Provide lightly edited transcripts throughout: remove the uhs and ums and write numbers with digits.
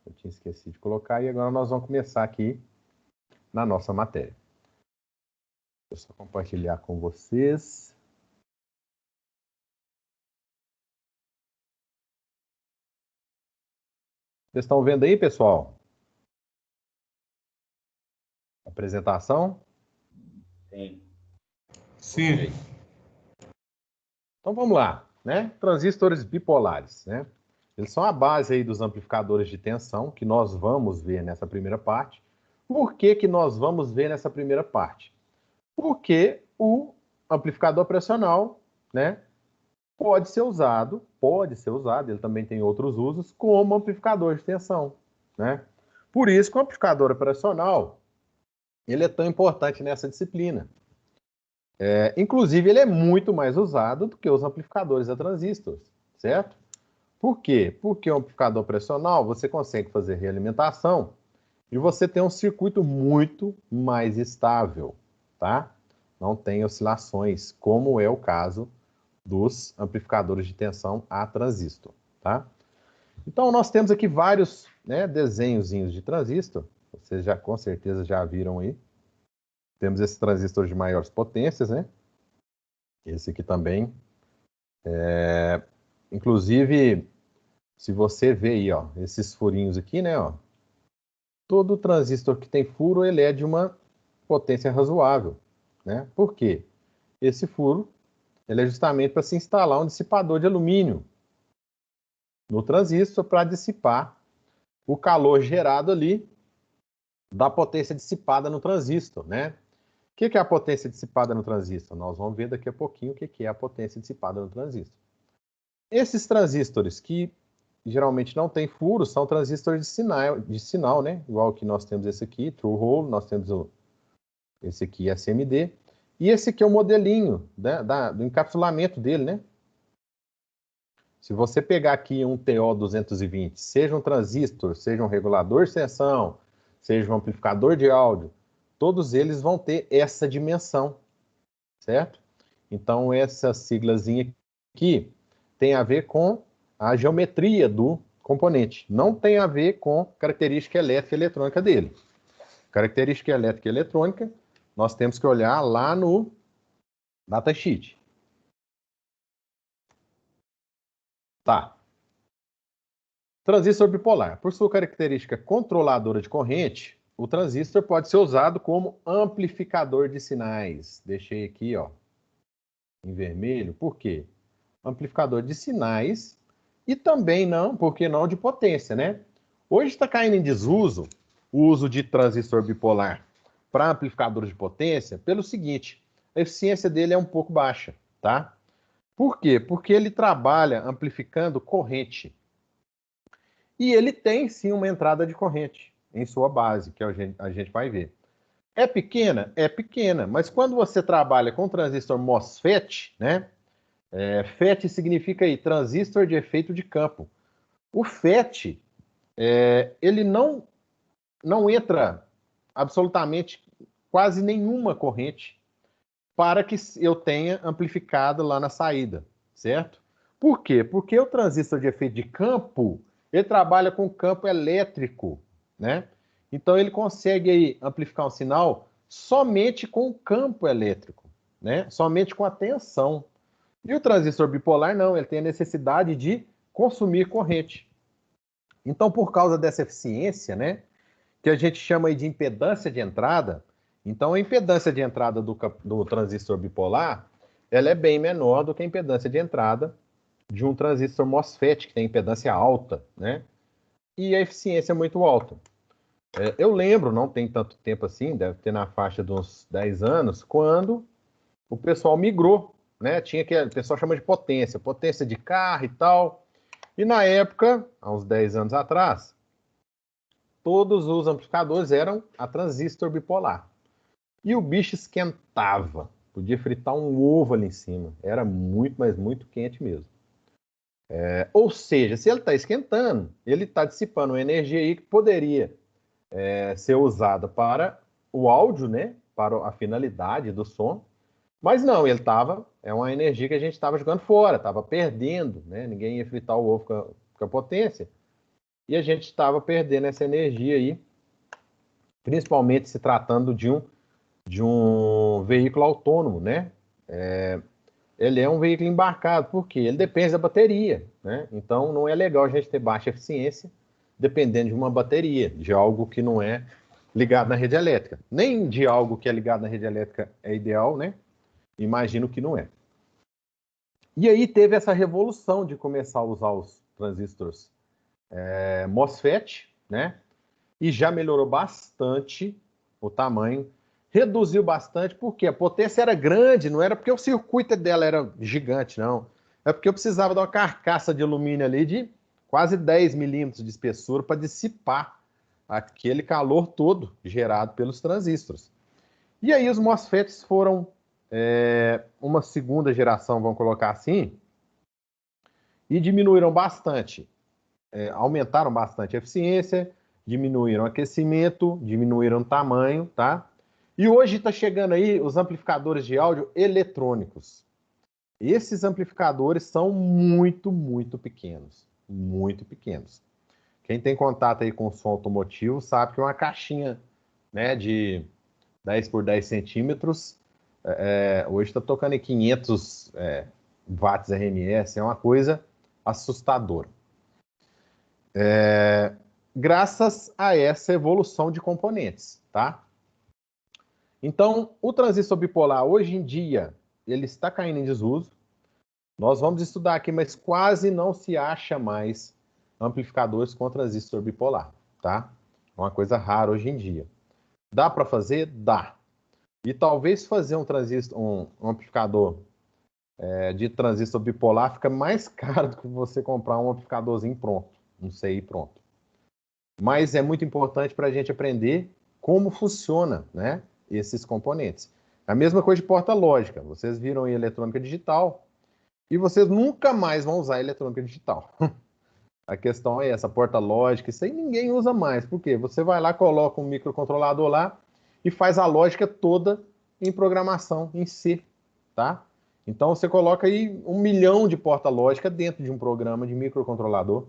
Eu tinha esquecido de colocar e agora nós vamos começar aqui na nossa matéria. Deixa eu só compartilhar com vocês. Vocês estão vendo aí, pessoal? Apresentação? Sim. Sim. Okay. Então vamos lá, né? Transistores bipolares, né? Eles são a base aí dos amplificadores de tensão que nós vamos ver nessa primeira parte. Por que que nós vamos ver nessa primeira parte? Porque o amplificador pressional, né, pode ser usado, ele também tem outros usos, como amplificador de tensão, né? Por isso que o amplificador pressional, ele é tão importante nessa disciplina. Inclusive, ele é muito mais usado do que os amplificadores a transistores, certo? Por quê? Porque o amplificador pressional, você consegue fazer realimentação e você tem um circuito muito mais estável, tá? Não tem oscilações, como é o caso dos amplificadores de tensão a transistor, tá? Então, nós temos aqui vários, né, desenhozinhos de transistor, vocês já com certeza já viram aí. Temos esse transistor de maiores potências, né? Esse aqui também. Inclusive, se você ver aí, ó, esses furinhos aqui, né, ó, todo transistor que tem furo, ele é de uma potência razoável, né? Por quê? Esse furo, ele é justamente para se instalar um dissipador de alumínio no transistor para dissipar o calor gerado ali da potência dissipada no transistor, né? O que é a potência dissipada no transistor? Nós vamos ver daqui a pouquinho o que é a potência dissipada no transistor. Esses transistores que geralmente não têm furos são transistores de sinal, né? Igual que nós temos esse aqui, True Hole, nós temos esse aqui, SMD, e esse aqui é o modelinho, né, do encapsulamento dele, né? Se você pegar aqui um TO-220, seja um transistor, seja um regulador de tensão, seja um amplificador de áudio, todos eles vão ter essa dimensão, certo? Então, essa siglazinha aqui tem a ver com a geometria do componente, não tem a ver com característica elétrica e eletrônica dele. Característica elétrica e eletrônica, nós temos que olhar lá no datasheet. Tá. Transistor bipolar. Por sua característica controladora de corrente, o transistor pode ser usado como amplificador de sinais. Deixei aqui, ó, em vermelho. Por quê? Amplificador de sinais e também não, porque não de potência, né? Hoje está caindo em desuso o uso de transistor bipolar para amplificador de potência pelo seguinte, a eficiência dele é um pouco baixa, tá? Por quê? Porque ele trabalha amplificando corrente. E ele tem, sim, uma entrada de corrente em sua base, que a gente vai ver. É pequena? É pequena, mas quando você trabalha com transistor MOSFET, né? FET significa aí, transistor de efeito de campo. O FET, ele não entra absolutamente quase nenhuma corrente para que eu tenha amplificado lá na saída, certo? Por quê? Porque o transistor de efeito de campo, ele trabalha com campo elétrico, né? Então ele consegue aí amplificar um sinal somente com o campo elétrico, né? Somente com a tensão. E o transistor bipolar não, ele tem a necessidade de consumir corrente. Então, por causa dessa eficiência, né, que a gente chama aí de impedância de entrada, então a impedância de entrada do transistor bipolar, ela é bem menor do que a impedância de entrada de um transistor MOSFET, que tem impedância alta, né? E a eficiência é muito alta. Eu lembro, não tem tanto tempo assim, deve ter na faixa de uns 10 anos, quando o pessoal migrou, né? Tinha que o pessoal chama de potência de carro e tal. E na época, há uns 10 anos atrás, todos os amplificadores eram a transistor bipolar. E o bicho esquentava. Podia fritar um ovo ali em cima. Era muito, mas muito quente mesmo. Ou seja, se ele está esquentando, ele está dissipando uma energia aí que poderia ser usada para o áudio, né? Para a finalidade do som. Mas não, ele estava. É uma energia que a gente estava jogando fora, estava perdendo, né? Ninguém ia fritar o ovo com a potência. e a gente estava perdendo essa energia aí, principalmente se tratando de um veículo autônomo, né? Ele é um veículo embarcado, porque ele depende da bateria, né? Então não é legal a gente ter baixa eficiência dependendo de uma bateria, de algo que não é ligado na rede elétrica. Nem de algo que é ligado na rede elétrica é ideal, né? Imagino que não é. E aí teve essa revolução de começar a usar os transistores MOSFET, né? E já melhorou bastante o tamanho, reduziu bastante, porque a potência era grande, não era porque o circuito dela era gigante, não. É porque eu precisava de uma carcaça de alumínio ali de quase 10 milímetros de espessura para dissipar aquele calor todo gerado pelos transistores. E aí os MOSFETs foram uma segunda geração, vamos colocar assim, e diminuíram bastante, aumentaram bastante a eficiência, diminuíram o aquecimento, diminuíram o tamanho, tá? E hoje está chegando aí os amplificadores de áudio eletrônicos. Esses amplificadores são muito, muito pequenos. Muito pequenos. Quem tem contato aí com o som automotivo sabe que uma caixinha, né, de 10 por 10 centímetros, hoje está tocando em 500 watts RMS, é uma coisa assustadora. Graças a essa evolução de componentes, tá? Então, o transistor bipolar, hoje em dia, ele está caindo em desuso. Nós vamos estudar aqui, mas quase não se acha mais amplificadores com transistor bipolar, tá? É uma coisa rara hoje em dia. Dá para fazer? Dá. E talvez fazer um amplificador de transistor bipolar fica mais caro do que você comprar um amplificadorzinho pronto, um CI pronto. Mas é muito importante para a gente aprender como funciona, né, esses componentes. A mesma coisa de porta lógica. Vocês viram aí eletrônica digital e vocês nunca mais vão usar eletrônica digital. A questão é essa, porta lógica, isso aí ninguém usa mais. Por quê? Você vai lá, coloca um microcontrolador lá e faz a lógica toda em programação, em C, tá? Então você coloca aí 1 milhão de porta lógica dentro de um programa de microcontrolador.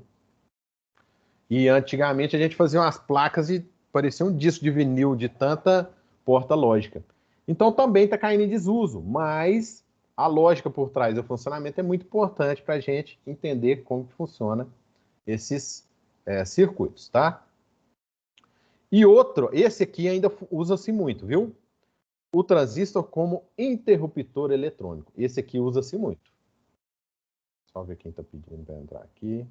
E antigamente a gente fazia umas placas e parecia um disco de vinil de tanta porta lógica. Então também está caindo em desuso, mas a lógica por trás do funcionamento é muito importante para a gente entender como que funciona esses circuitos, tá? E outro, esse aqui ainda usa-se muito, viu? O transistor como interruptor eletrônico. Esse aqui usa-se muito. Só ver quem está pedindo para entrar aqui.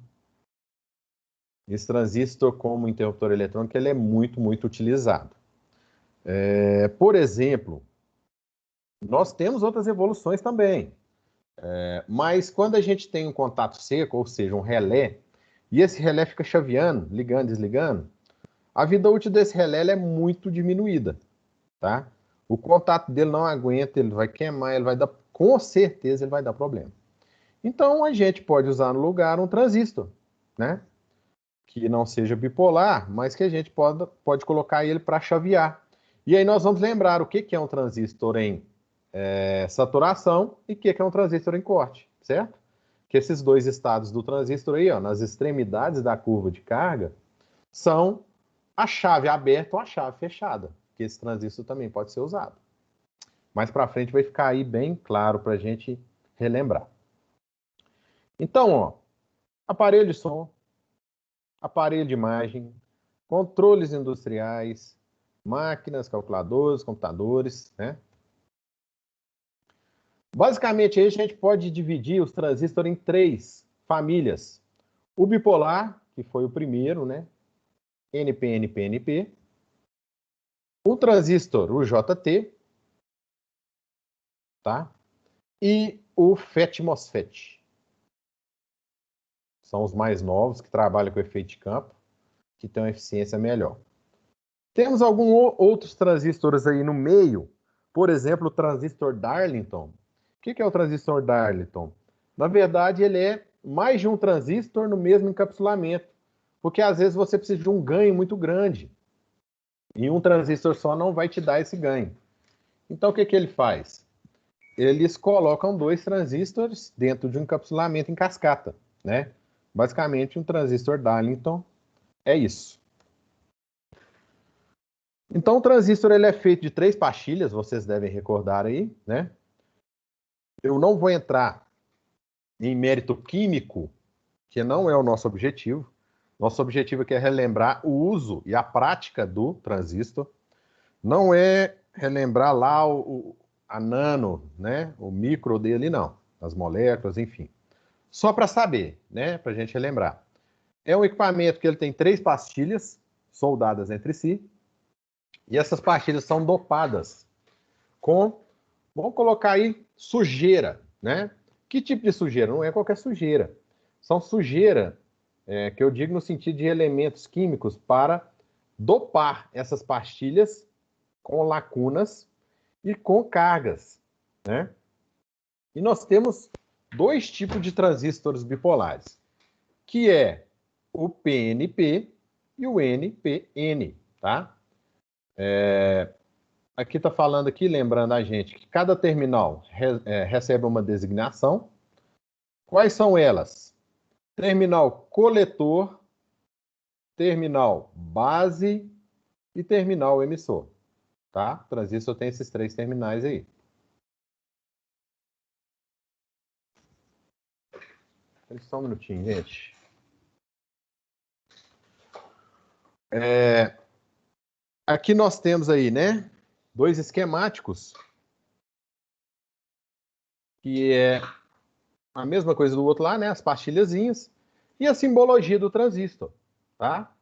Esse transistor como interruptor eletrônico ele é muito, muito utilizado. Por exemplo, nós temos outras evoluções também. Mas quando a gente tem um contato seco, ou seja, um relé, e esse relé fica chaveando, ligando, desligando, a vida útil desse relé é muito diminuída, tá? O contato dele não aguenta, ele vai queimar, ele vai dar, com certeza ele vai dar problema. Então a gente pode usar no lugar um transistor, né? Que não seja bipolar, mas que a gente pode colocar ele para chavear. E aí nós vamos lembrar o que é um transistor em saturação e o que é um transistor em corte, certo? Que esses dois estados do transistor aí, ó, nas extremidades da curva de carga, são a chave aberta ou a chave fechada, que esse transistor também pode ser usado. Mais para frente vai ficar aí bem claro para a gente relembrar. Então, ó, aparelho de som, aparelho de imagem, controles industriais, máquinas, calculadores, computadores, né? Basicamente, aí a gente pode dividir os transistores em 3 famílias. O bipolar, que foi o primeiro, né? NP-NP-NP. O transistor, o JT, tá? E o FET-MOSFET. São os mais novos, que trabalham com efeito de campo, que têm uma eficiência melhor. Temos alguns outros transistores aí no meio, por exemplo, o transistor Darlington. O que é o transistor Darlington? Na verdade, ele é mais de um transistor no mesmo encapsulamento, porque às vezes você precisa de um ganho muito grande, e um transistor só não vai te dar esse ganho. Então, o que ele faz? Eles colocam 2 transistores dentro de um encapsulamento em cascata, né? Basicamente, um transistor Darlington É isso. Então, o transistor ele é feito de 3 pastilhas, vocês devem recordar aí, né? Eu não vou entrar em mérito químico, que não é o nosso objetivo. Nosso objetivo aqui é relembrar o uso e a prática do transistor. Não é relembrar lá a nano, né? O micro dele, não. As moléculas, enfim. Só para saber, né? Para a gente relembrar. É um equipamento que ele tem 3 pastilhas soldadas entre si. E essas pastilhas são dopadas com, vamos colocar aí, sujeira, né? Que tipo de sujeira? Não é qualquer sujeira. São sujeira, que eu digo no sentido de elementos químicos para dopar essas pastilhas com lacunas e com cargas, né? E nós temos 2 tipos de transistores bipolares, que é o PNP e o NPN, tá? Aqui está falando aqui, lembrando a gente, que cada terminal recebe uma designação. Quais são elas? Terminal coletor, terminal base e terminal emissor. Tá? O transistor tem esses 3 terminais aí. Só um minutinho, gente. Aqui nós temos aí, né? 2 esquemáticos, que é a mesma coisa do outro lá, né? As pastilhazinhas. E a simbologia do transistor, tá?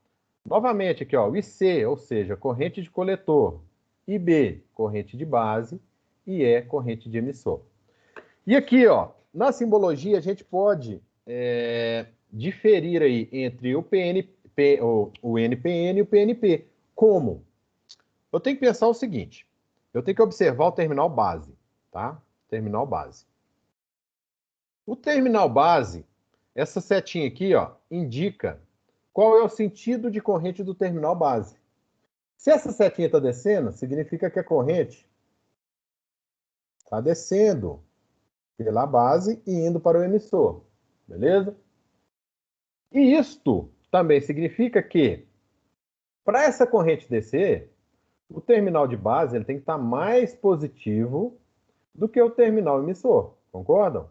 Novamente aqui, ó, o IC, ou seja, corrente de coletor, IB, corrente de base, e E, corrente de emissor. E aqui, ó, na simbologia, a gente pode diferir aí entre o PNP, o NPN e o PNP. Como? Eu tenho que pensar o seguinte, eu tenho que observar o terminal base, tá? Terminal base. O terminal base, essa setinha aqui, ó, indica qual é o sentido de corrente do terminal base. Se essa setinha está descendo, significa que a corrente está descendo pela base e indo para o emissor, beleza? E isto também significa que, para essa corrente descer, o terminal de base ele tem que estar mais positivo do que o terminal emissor, concordam?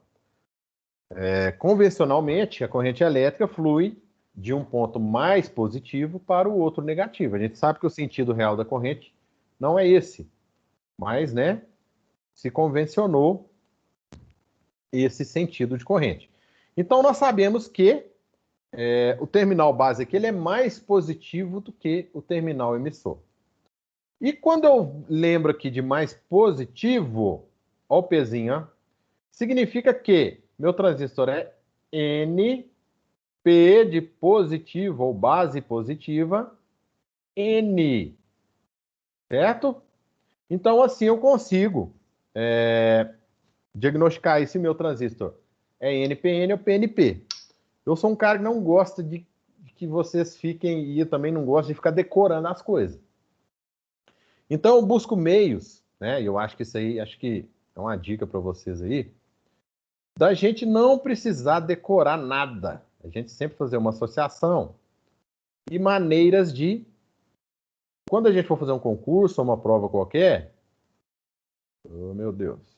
Convencionalmente, a corrente elétrica flui de um ponto mais positivo para o outro negativo. A gente sabe que o sentido real da corrente não é esse, mas, né, se convencionou esse sentido de corrente. Então, nós sabemos que o terminal base aqui ele é mais positivo do que o terminal emissor. E quando eu lembro aqui de mais positivo, ó o pezinho, ó, significa que meu transistor é N, P de positivo ou base positiva, N, certo? Então, assim eu consigo diagnosticar esse meu transistor. É NPN ou PNP. Eu sou um cara que não gosta de que vocês fiquem, e eu também não gosto de ficar decorando as coisas. Então, eu busco meios, né? E eu acho que isso aí, acho que é uma dica para vocês aí, da gente não precisar decorar nada. A gente sempre fazer uma associação e maneiras de, quando a gente for fazer um concurso ou uma prova qualquer, oh meu Deus,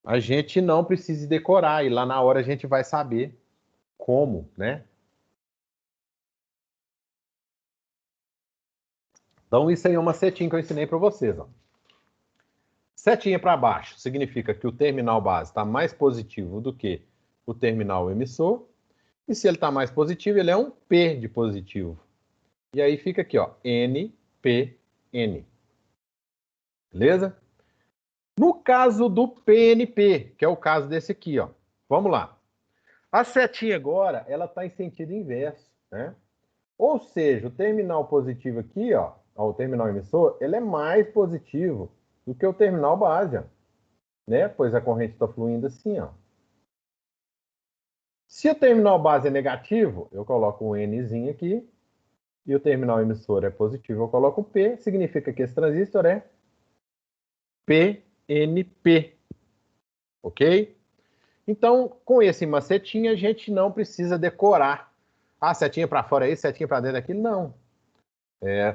a gente não precisa decorar e lá na hora a gente vai saber como, né? Então isso aí é uma setinha que eu ensinei para vocês, ó. Setinha para baixo significa que o terminal base está mais positivo do que o terminal emissor. E se ele está mais positivo, ele é um P de positivo. E aí fica aqui, ó, N, P, N. Beleza? No caso do PNP, que é o caso desse aqui, ó. Vamos lá. A setinha agora, ela está em sentido inverso, né? Ou seja, o terminal positivo aqui, ó, o terminal emissor, ele é mais positivo do que o terminal base, ó, né? Pois a corrente está fluindo assim, ó. Se o terminal base é negativo, eu coloco um Nzinho aqui, e o terminal emissor é positivo, eu coloco um P, significa que esse transistor é PNP, ok? Então, com esse macetinho, a gente não precisa decorar Ah, setinha para fora é isso, setinha para dentro é aquilo? Não.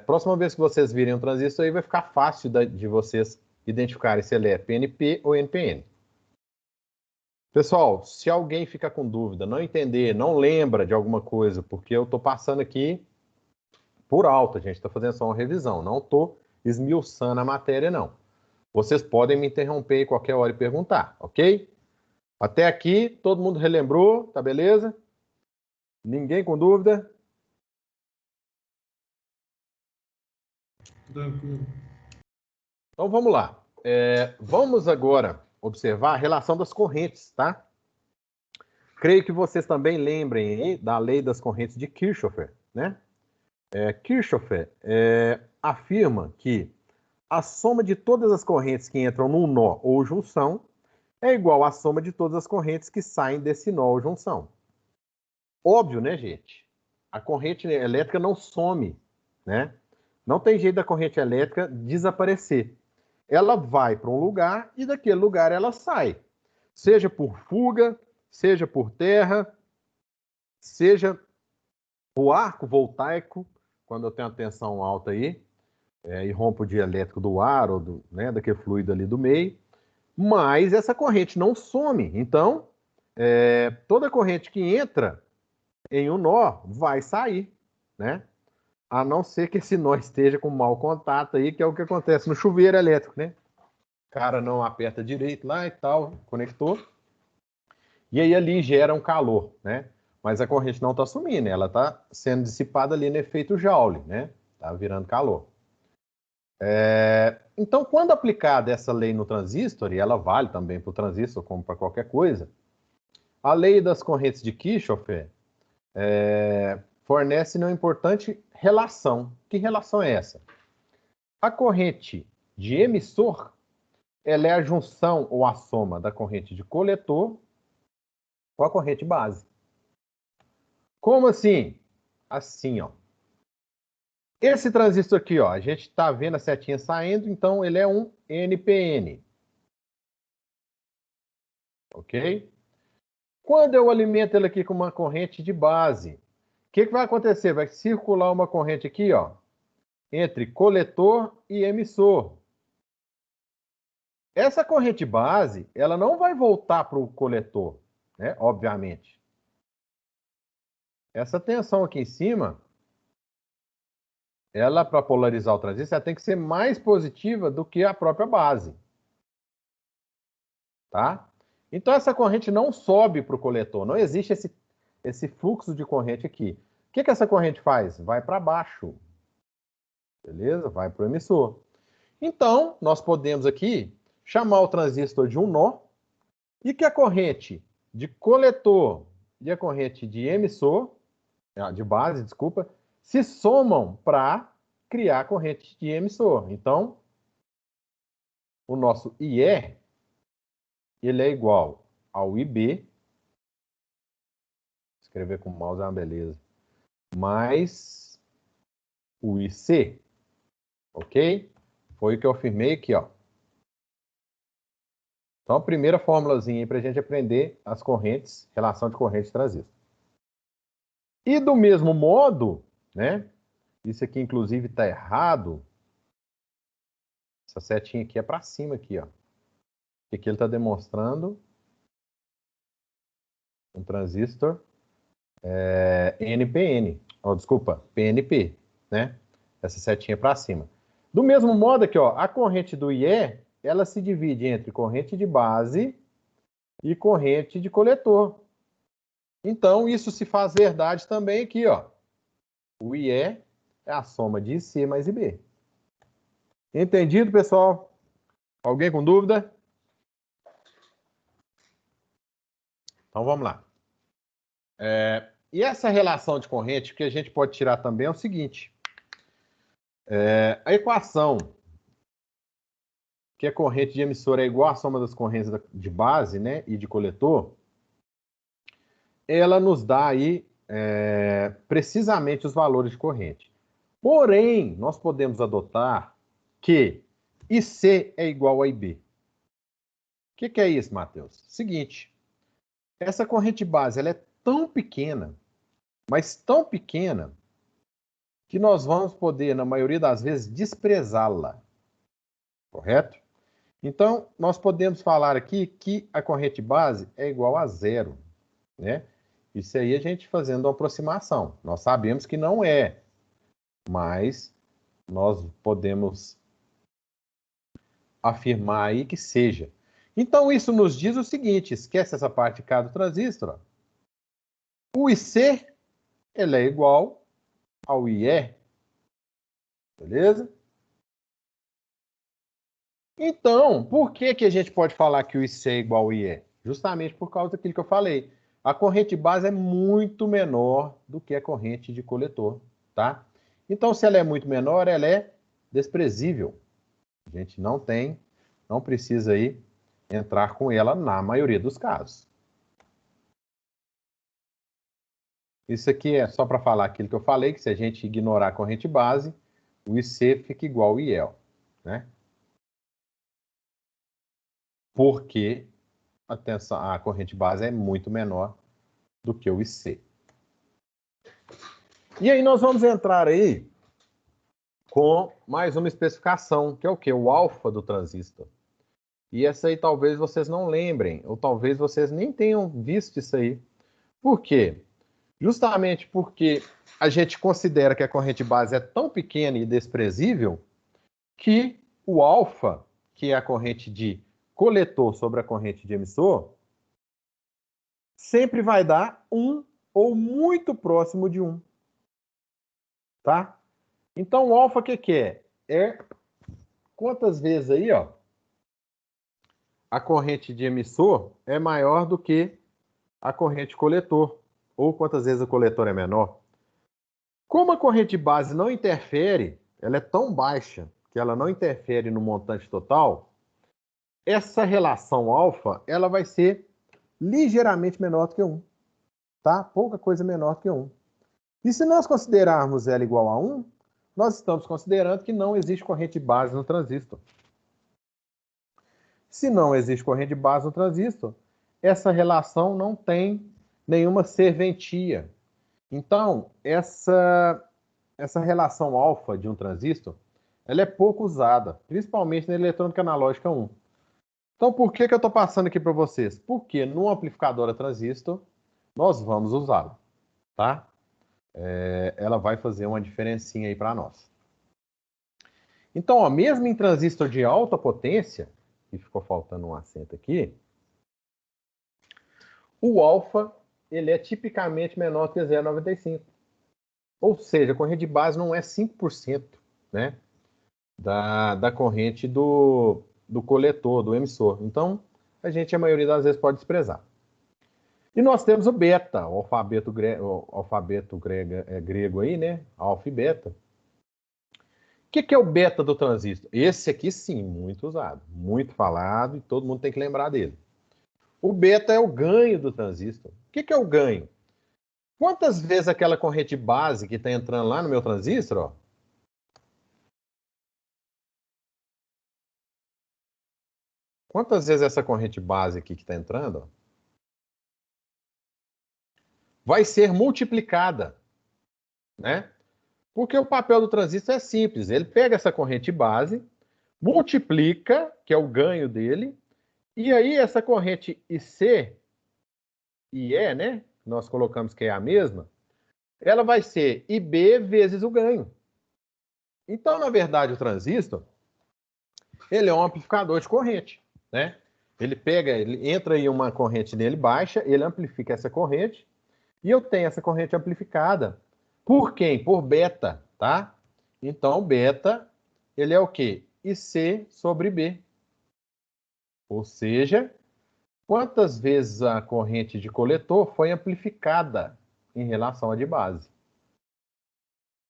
Próxima vez que vocês virem um transistor aí, vai ficar fácil de vocês identificarem se ele é PNP ou NPN. Pessoal, se alguém ficar com dúvida, não entender, não lembra de alguma coisa, porque eu estou passando aqui por alto, a gente está fazendo só uma revisão, não estou esmiuçando a matéria, não. Vocês podem me interromper em qualquer hora e perguntar, ok? Até aqui, todo mundo relembrou, tá beleza? Ninguém com dúvida? Tranquilo. Então vamos lá. Vamos agora observar a relação das correntes, tá? Creio que vocês também lembrem aí da lei das correntes de Kirchhoff, né? Kirchhoff afirma que a soma de todas as correntes que entram num nó ou junção é igual à soma de todas as correntes que saem desse nó ou junção. Óbvio, né, gente? A corrente elétrica não some, né? Não tem jeito da corrente elétrica desaparecer. Ela vai para um lugar e daquele lugar ela sai. Seja por fuga, seja por terra, seja por arco voltaico, quando eu tenho a tensão alta aí, e rompo o dielétrico do ar ou daquele fluido ali do meio. Mas essa corrente não some. Então, toda corrente que entra em um nó vai sair, né? A não ser que esse nó esteja com mau contato aí, que é o que acontece no chuveiro elétrico, né? O cara não aperta direito lá e tal, conectou. E aí ali gera um calor, né? Mas a corrente não está sumindo, ela está sendo dissipada ali no efeito Joule, né? Está virando calor. Então, quando aplicada essa lei no transistor, e ela vale também para o transistor como para qualquer coisa, a lei das correntes de Kirchhoff fornece uma importante relação. Que relação é essa? A corrente de emissor, ela é a junção ou a soma da corrente de coletor com a corrente base. Como assim? Assim, ó. Esse transistor aqui, ó, a gente está vendo a setinha saindo, então ele é um NPN. Ok? Quando eu alimento ele aqui com uma corrente de base, o que vai acontecer? Vai circular uma corrente aqui, ó, entre coletor e emissor. Essa corrente base, ela não vai voltar para o coletor, né? Obviamente. Essa tensão aqui em cima, ela, para polarizar o transistor, ela tem que ser mais positiva do que a própria base. Tá? Então, essa corrente não sobe para o coletor. Não existe esse fluxo de corrente aqui. O que essa corrente faz? Vai para baixo. Beleza? Vai para o emissor. Então, nós podemos aqui chamar o transistor de um nó e que a corrente de coletor e a corrente de emissor, de base, desculpa, se somam para criar a corrente de emissor. Então, o nosso IE, ele é igual ao IB, escrever com o mouse é uma beleza, mais o IC, ok? Foi o que eu afirmei aqui, ó. Então, a primeira formulazinha aí para a gente aprender as correntes, relação de corrente de transistor. E do mesmo modo, né? Isso aqui, inclusive, está errado. Essa setinha aqui é para cima, aqui, ó. O que ele está demonstrando? Um transistor NPN. Oh, desculpa, PNP, né? Essa setinha para cima. Do mesmo modo aqui, ó, a corrente do IE, ela se divide entre corrente de base e corrente de coletor. Então, isso se faz verdade também aqui, ó. O IE é a soma de IC mais IB. Entendido, pessoal? Alguém com dúvida? Então, vamos lá. E essa relação de corrente, que a gente pode tirar também é o seguinte. A equação que a corrente de emissor é igual à soma das correntes de base, né, e de coletor, ela nos dá aí precisamente os valores de corrente. Porém, nós podemos adotar que IC é igual a IB. O que é isso, Matheus? Seguinte, essa corrente base ela é tão pequena mas tão pequena que nós vamos poder, na maioria das vezes, desprezá-la. Correto? Então, nós podemos falar aqui que a corrente base é igual a zero, né? Isso aí a gente fazendo uma aproximação. Nós sabemos que não é, mas nós podemos afirmar aí que seja. Então, isso nos diz o seguinte, esquece essa parte de cá do transistor. Ó. O IC, ele é igual ao IE. Beleza? Então, por que que a gente pode falar que o IC é igual ao IE? Justamente por causa daquilo que eu falei. A corrente base é muito menor do que a corrente de coletor, tá? Então, se ela é muito menor, ela é desprezível. A gente não precisa aí entrar com ela na maioria dos casos. Isso aqui é só para falar aquilo que eu falei, que se a gente ignorar a corrente base, o IC fica igual ao IEL, né? Porque a corrente base é muito menor do que o IC. E aí nós vamos entrar aí com mais uma especificação, que é o quê? O alfa do transistor. E essa aí talvez vocês não lembrem, ou talvez vocês nem tenham visto isso aí. Por quê? Justamente porque a gente considera que a corrente base é tão pequena e desprezível que o alfa, que é a corrente de coletor sobre a corrente de emissor, sempre vai dar 1 ou muito próximo de 1. Tá? Então, o alfa, o que é? É quantas vezes aí, ó, a corrente de emissor é maior do que a corrente coletor, ou quantas vezes o coletor é menor. Como a corrente base não interfere, ela é tão baixa que ela não interfere no montante total, essa relação alfa, ela vai ser ligeiramente menor do que 1, tá? Pouca coisa menor do que 1. E se nós considerarmos ela igual a 1, nós estamos considerando que não existe corrente base no transistor. Se não existe corrente base no transistor, essa relação não tem nenhuma serventia. Então, essa relação alfa de um transistor, ela é pouco usada, principalmente na eletrônica analógica 1. Então, por que eu estou passando aqui para vocês? Porque no amplificador a transistor, nós vamos usá-lo, tá? Ela vai fazer uma diferencinha aí para nós. Então, ó, mesmo em transistor de alta potência, e ficou faltando um acento aqui, o alfa, ele é tipicamente menor que 0,95. Ou seja, a corrente de base não é 5%, né, da corrente do coletor, do emissor. Então, a gente, a maioria das vezes, pode desprezar. E nós temos o beta, o alfabeto grego aí, né, alfa e beta. O que é o beta do transistor? Esse aqui, sim, muito usado, muito falado, e todo mundo tem que lembrar dele. O beta é o ganho do transistor. O que é o ganho? Quantas vezes aquela corrente base que está entrando lá no meu transistor, ó, quantas vezes essa corrente base aqui que está entrando, ó, vai ser multiplicada, né? Porque o papel do transistor é simples. Ele pega essa corrente base, multiplica, que é o ganho dele, e aí essa corrente IC e E, né? Nós colocamos que é a mesma, ela vai ser IB vezes o ganho. Então, na verdade, o transistor, ele é um amplificador de corrente, né? Ele entra aí uma corrente nele baixa, ele amplifica essa corrente, e eu tenho essa corrente amplificada. Por quem? Por beta, tá? Então, beta, ele é o quê? IC sobre B. Ou seja, quantas vezes a corrente de coletor foi amplificada em relação à de base.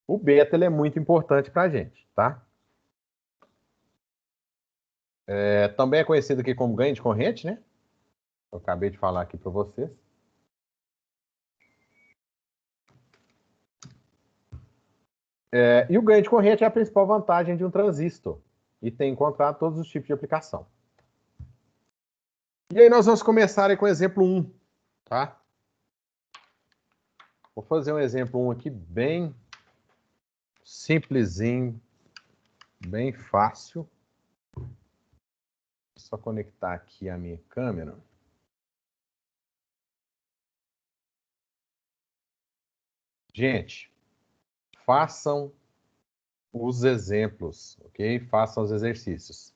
O beta ele é muito importante para a gente, tá? Também é conhecido aqui como ganho de corrente, né? Eu acabei de falar aqui para vocês. E o ganho de corrente é a principal vantagem de um transistor. E tem encontrado todos os tipos de aplicação. E aí nós vamos começar aí com o exemplo 1, tá? Vou fazer um exemplo 1 aqui bem simplesinho, bem fácil. Só conectar aqui a minha câmera. Gente, façam os exemplos, ok? Façam os exercícios.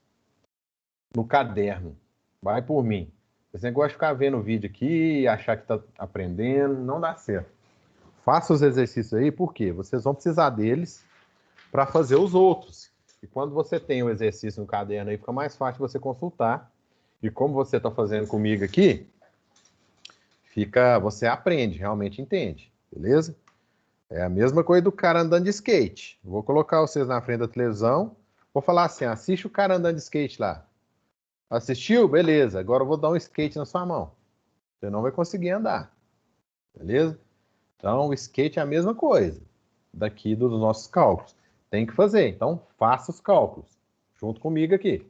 No caderno. Vai por mim. Esse negócio de ficar vendo o vídeo aqui e achar que está aprendendo, não dá certo. Faça os exercícios aí, porque vocês vão precisar deles para fazer os outros. E quando você tem o exercício no caderno aí, fica mais fácil você consultar. E como você está fazendo comigo aqui, você aprende, realmente entende, beleza? É a mesma coisa do cara andando de skate. Vou colocar vocês na frente da televisão, vou falar assim, assiste o cara andando de skate lá. Assistiu? Beleza, agora eu vou dar um skate na sua mão. Você não vai conseguir andar, beleza? Então, o skate é a mesma coisa daqui dos nossos cálculos. Tem que fazer, então faça os cálculos junto comigo aqui.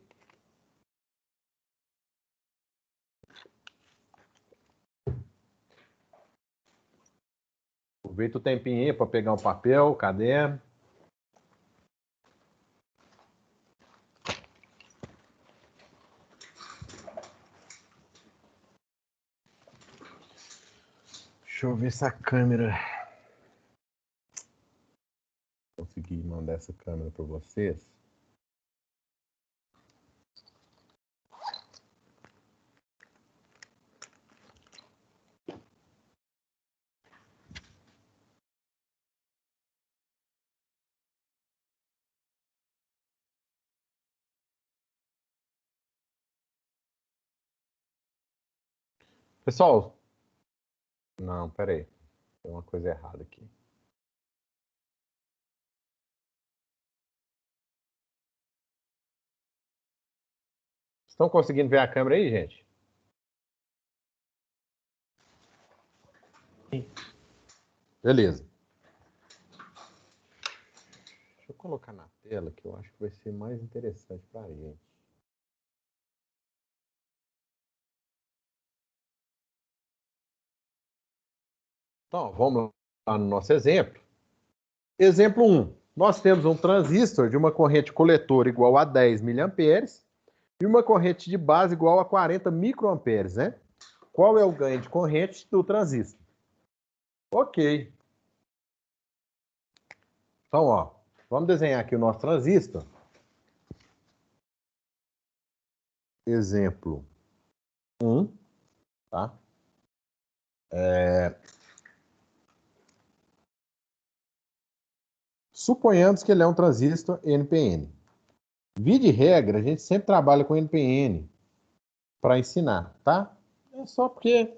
Aproveita o tempinho aí para pegar um papel, caderno. Deixa eu ver se a câmera... Consegui mandar essa câmera para vocês. Pessoal, não, peraí. Tem uma coisa errada aqui. Estão conseguindo ver a câmera aí, gente? Beleza. Deixa eu colocar na tela que eu acho que vai ser mais interessante para a gente. Então, vamos lá no nosso exemplo. Exemplo 1. Nós temos um transistor de uma corrente coletora igual a 10 miliamperes e uma corrente de base igual a 40 microamperes, né? Qual é o ganho de corrente do transistor? Ok. Então, ó, vamos desenhar aqui o nosso transistor. Exemplo 1, tá? Suponhamos que ele é um transistor NPN. Via de regra, a gente sempre trabalha com NPN para ensinar, tá? É só porque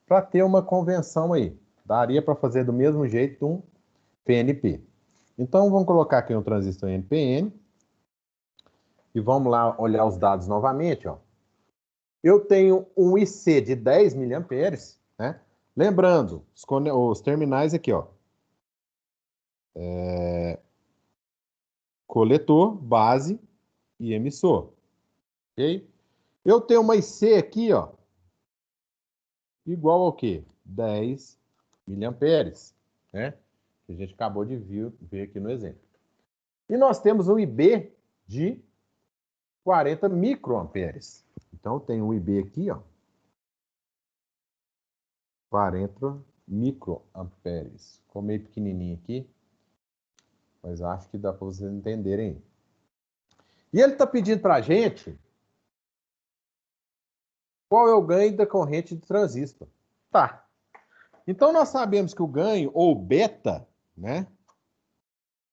para ter uma convenção aí. Daria para fazer do mesmo jeito um PNP. Então, vamos colocar aqui um transistor NPN e vamos lá olhar os dados novamente, ó. Eu tenho um IC de 10 miliamperes, né? Lembrando, os terminais aqui, ó. Coletor, base e emissor. Ok? Eu tenho uma IC aqui, ó, igual ao quê? 10 miliamperes, né? Que a gente acabou de ver aqui no exemplo. E nós temos um IB de 40 microamperes. Então, eu tenho um IB aqui, ó, 40 microamperes. Ficou meio pequenininho aqui, mas acho que dá para vocês entenderem. E ele está pedindo para a gente qual é o ganho da corrente de transistor. Tá. Então, nós sabemos que o ganho, ou beta, né,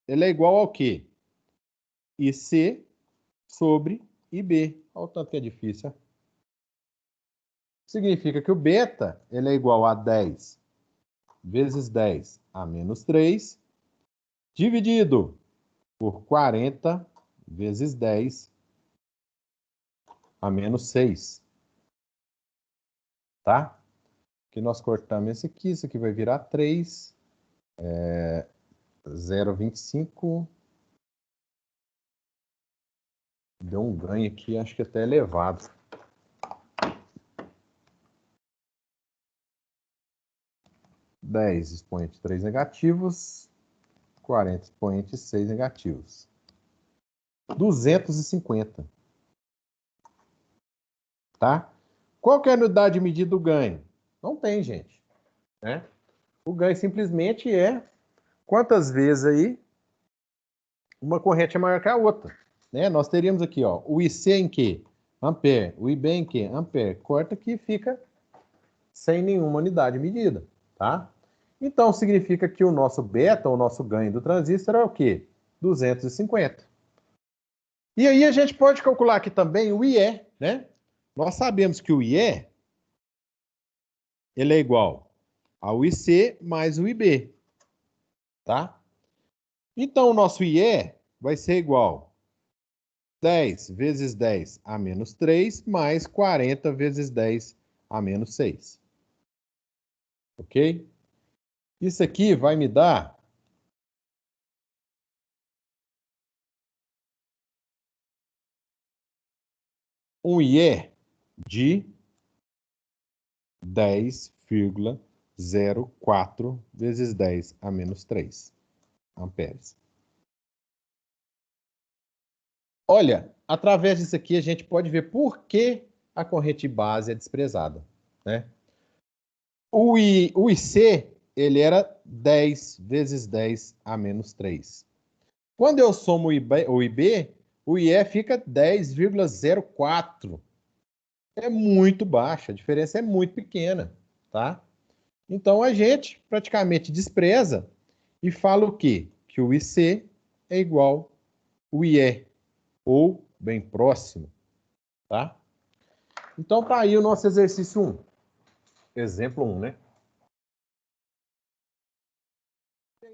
ele é igual ao quê? IC sobre IB. Olha o tanto que é difícil. Ó. Significa que o beta ele é igual a 10 vezes 10 a menos 3, dividido por 40 vezes 10 a menos 6. Tá? Que nós cortamos esse aqui, isso aqui vai virar 3, 0,25. Deu um ganho aqui, acho que até elevado. 10 expoente 3 negativos, 40 expoente 6 negativos. 250. Tá? Qual que é a unidade de medida do ganho? Não tem, gente. Né? O ganho simplesmente é quantas vezes aí uma corrente é maior que a outra. Né? Nós teríamos aqui, ó, o IC em quê? Ampere. O IB em quê? Ampere. Corta que fica sem nenhuma unidade de medida. Tá? Então, significa que o nosso beta, o nosso ganho do transistor é o quê? 250. E aí a gente pode calcular aqui também o IE, né? Nós sabemos que o IE ele é igual ao IC mais o IB, tá? Então, o nosso IE vai ser igual 10 vezes 10 a menos 3 mais 40 vezes 10 a menos 6. Ok? Isso aqui vai me dar um IE de 10,04 vezes 10 a menos 3 amperes. Olha, através disso aqui a gente pode ver por que a corrente base é desprezada, né? O IC, ele era 10 vezes 10 a menos 3. Quando eu somo o IB, o IE fica 10,04. É muito baixa, a diferença é muito pequena, tá? Então a gente praticamente despreza e fala o quê? Que o IC é igual ao IE, ou bem próximo, tá? Então tá aí o nosso exercício 1. Exemplo 1, né?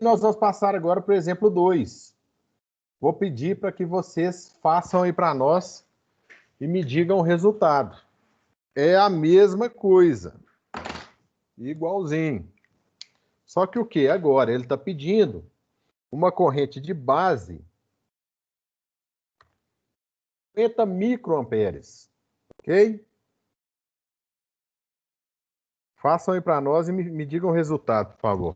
Nós vamos passar agora para o exemplo 2. Vou pedir para que vocês façam aí para nós e me digam o resultado. É a mesma coisa. Igualzinho. Só que o que agora? Ele está pedindo uma corrente de base 50 microamperes. Ok? Façam aí para nós e me digam o resultado, por favor.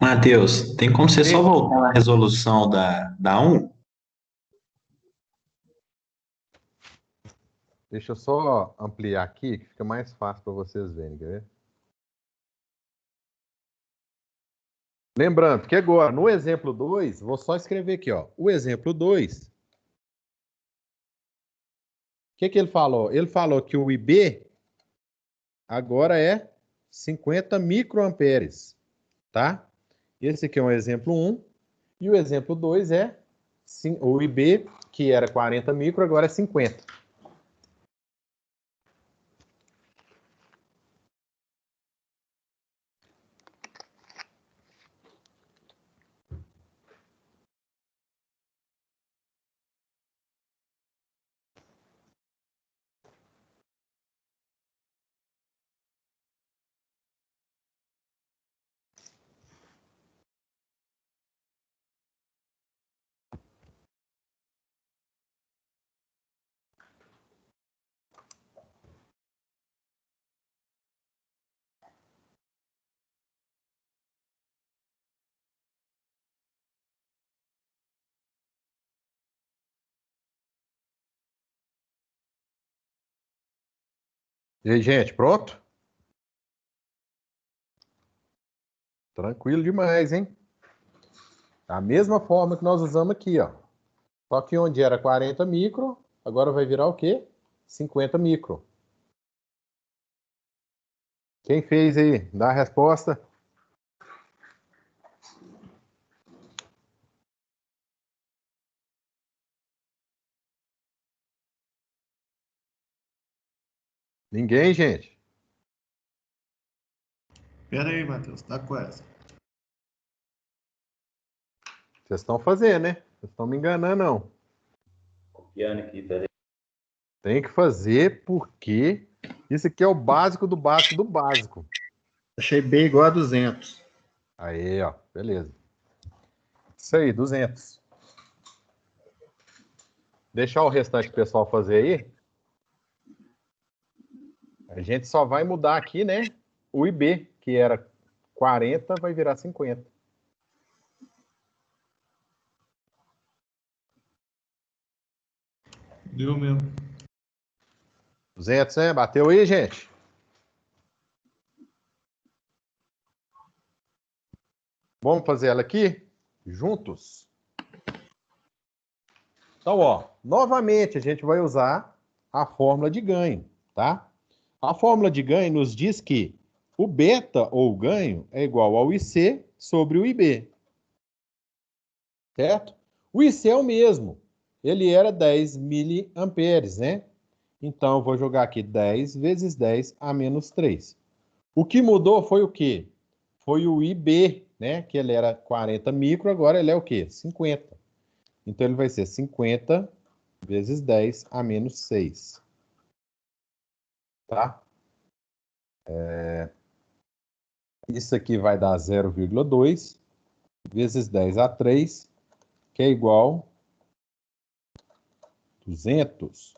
Matheus, tem como você só voltar na resolução da 1? Deixa eu só ampliar aqui, que fica mais fácil para vocês verem, quer ver? Lembrando que agora, no exemplo 2, vou só escrever aqui, ó. O exemplo 2, o que ele falou? Ele falou que o IB agora é 50 microamperes, tá? Esse aqui é um exemplo 1, e o exemplo 2 é o IB, que era 40 micro, agora é 50. E aí, gente, pronto? Tranquilo demais, hein? Da mesma forma que nós usamos aqui, ó. Só que onde era 40 micro, agora vai virar o quê? 50 micro. Quem fez aí? Dá a resposta. Ninguém, gente? Pera aí, Matheus, tá quase. Vocês estão fazendo, né? Vocês estão me enganando, não. Copiando aqui, peraí. Tem que fazer porque isso aqui é o básico do básico do básico. Achei B igual a 200. Aí, ó. Beleza. Isso aí, 200. Deixar o restante do pessoal fazer aí. A gente só vai mudar aqui, né? O IB, que era 40, vai virar 50. Deu mesmo. 200, né? Bateu aí, gente? Vamos fazer ela aqui? Juntos? Então, ó, novamente a gente vai usar a fórmula de ganho, tá? A fórmula de ganho nos diz que o beta, ou o ganho, é igual ao IC sobre o IB. Certo? O IC é o mesmo. Ele era 10 miliamperes, né? Então, eu vou jogar aqui 10 vezes 10 a menos 3. O que mudou foi o quê? Foi o IB, né? Que ele era 40 micro, agora ele é o quê? 50. Então, ele vai ser 50 vezes 10 a menos 6. Tá? Isso aqui vai dar 0,2 vezes 10 a 3, que é igual a 200.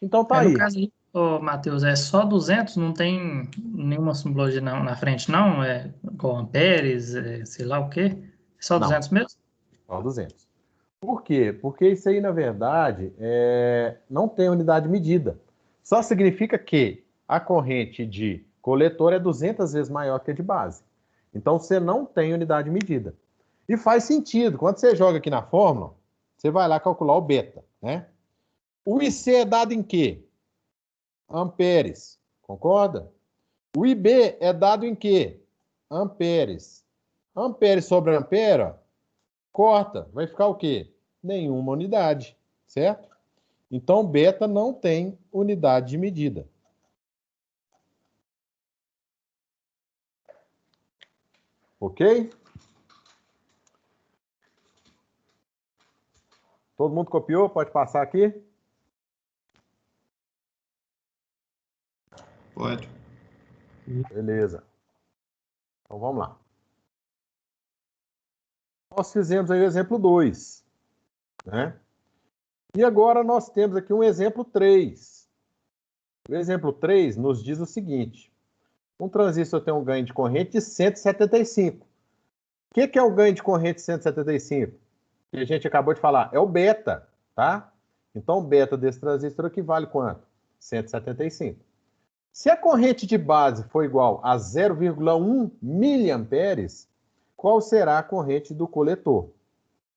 Então, tá No aí. caso aí, ô, Matheus, é só 200, não tem nenhuma simbologia na frente, não? É igual amperes, sei lá o quê? É só Não. 200 mesmo? Só 200. Por quê? Porque isso aí, na verdade, não tem unidade medida. Só significa que a corrente de coletor é 200 vezes maior que a de base. Então, você não tem unidade medida. E faz sentido. Quando você joga aqui na fórmula, você vai lá calcular o beta, né? O IC é dado em quê? Amperes. Concorda? O IB é dado em quê? Amperes. Amperes sobre ampere, ó, corta. Vai ficar o quê? Nenhuma unidade, certo? Então, beta não tem unidade de medida. Ok? Todo mundo copiou? Pode passar aqui? Pode. Beleza. Então, vamos lá. Nós fizemos aí o exemplo 2, né? E agora nós temos aqui um exemplo 3. O exemplo 3 nos diz o seguinte. Um transistor tem um ganho de corrente de 175. O que é o ganho de corrente de 175? Que a gente acabou de falar. É o beta, tá? Então, o beta desse transistor aqui vale quanto? 175. Se a corrente de base for igual a 0,1 miliamperes, qual será a corrente do coletor?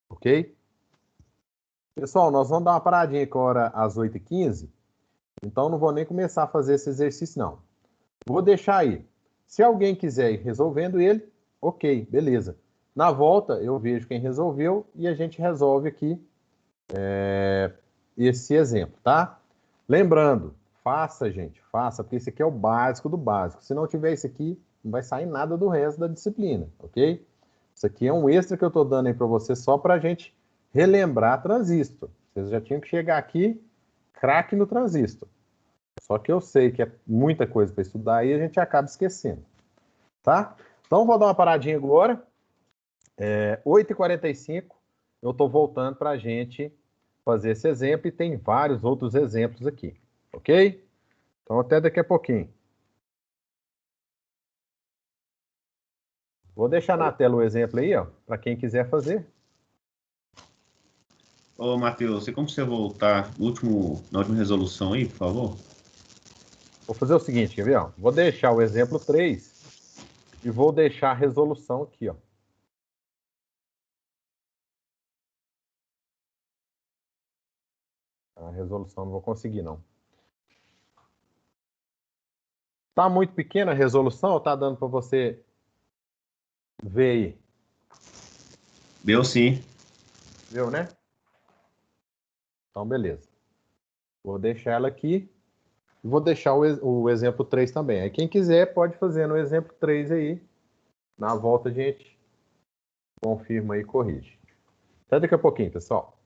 Ok? Pessoal, nós vamos dar uma paradinha agora às 8h15. Então, não vou nem começar a fazer esse exercício, não. Vou deixar aí. Se alguém quiser ir resolvendo ele, ok, beleza. Na volta, eu vejo quem resolveu e a gente resolve aqui esse exemplo, tá? Lembrando, faça, gente, faça, porque esse aqui é o básico do básico. Se não tiver isso aqui, não vai sair nada do resto da disciplina, ok? Isso aqui é um extra que eu estou dando aí para você só para a gente relembrar transistor. Vocês já tinham que chegar aqui, craque no transistor. Só que eu sei que é muita coisa para estudar e a gente acaba esquecendo, tá? Então, vou dar uma paradinha agora. 8h45, eu estou voltando para a gente fazer esse exemplo e tem vários outros exemplos aqui, ok? Então, até daqui a pouquinho. Vou deixar na tela o exemplo aí, ó, para quem quiser fazer. Ô, Matheus, tem como você voltar na última resolução aí, por favor? Vou fazer o seguinte, quer ver? Ó? Vou deixar o exemplo 3 e vou deixar a resolução aqui, ó. A resolução não vou conseguir, não. Tá muito pequena a resolução ou tá dando para você ver aí? Deu sim. Viu, né? Então, beleza. Vou deixar ela aqui. E vou deixar o exemplo 3 também. Aí quem quiser pode fazer no exemplo 3 aí. Na volta a gente confirma e corrige. Até daqui a pouquinho, pessoal.